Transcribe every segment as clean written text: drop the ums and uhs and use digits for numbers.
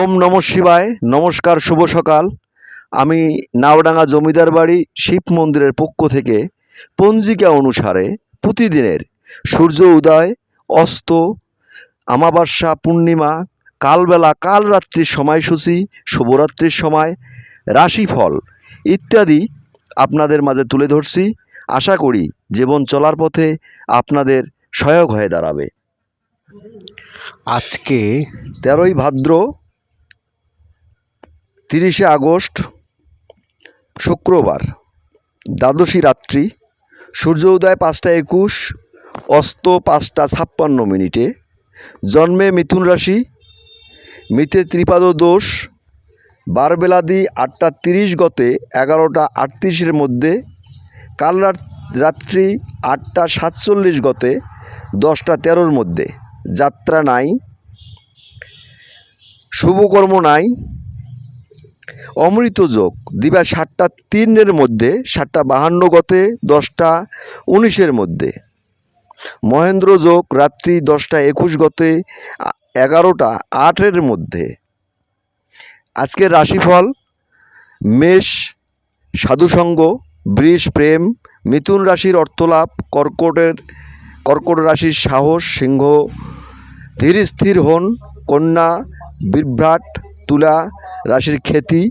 ওম নমঃ শিবায়। নমস্কার, শুভ সকাল। আমি নাওডাঙ্গা জমিদার বাড়ি শিব মন্দিরের পক্ষ থেকে পঞ্জিকা অনুসারে প্রতিদিনের সূর্য উদয়, অস্ত, আমাবস্যা, পূর্ণিমা, কালবেলা, কালরাত্রির সময়সূচি, শুভরাত্রির সময়, রাশিফল ইত্যাদি আপনাদের মাঝে তুলে ধরছি। আশা করি জীবন চলার পথে আপনাদের সহায়ক হয়ে দাঁড়াবে। আজকে 13ই ভাদ্র, 30শে আগস্ট, শুক্রবার, দ্বাদশী রাত্রি। সূর্য উদয় 5টা 21, অস্ত 5টা 56 জন্মে মিথুন রাশি, মিতে ত্রিপাদ দোষ, বারবেলাদি 8টা 30 গতে 11টা 38 মধ্যে, কাল রাত্রি 8টা 47 গতে 10টা 13 মধ্যে। যাত্রা নাই, শুভকর্ম নাই। অমৃত যোগ দিবা 7টা 3 মধ্যে, 7টা 52 গতে 10টা 19 মধ্যে। মহেন্দ্র যোগ রাত্রি 10টা 21 গতে 11টা 8 মধ্যে। আজকের রাশিফল: মেষ সাধুসঙ্গ, বৃষ প্রেম, মিথুন রাশির অর্থলাভ, কর্কট রাশির সাহস, সিংহ ধীর স্থির হন, কন্যা বিভ্রাট, তুলা রাশির খ্যাতি,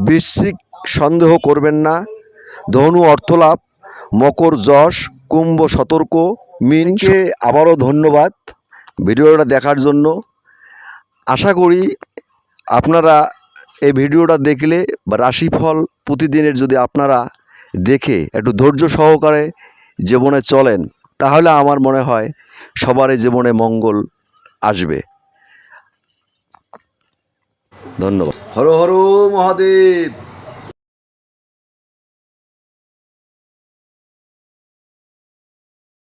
বৃশ্চিক সন্দেহ করবেন না, ধনু অর্থলাভ, মকর যশ, কুম্ভ সতর্ক, মিনকে আবারও ধন্যবাদ ভিডিওটা দেখার জন্য। আশা করি আপনারা এই ভিডিওটা দেখলে বা রাশিফল প্রতিদিনের যদি আপনারা দেখে একটু ধৈর্য সহকারে জীবনে চলেন, তাহলে আমার মনে হয় সবারই জীবনে মঙ্গল আসবে। ধন্যবাদ। হর হর মহাদেব।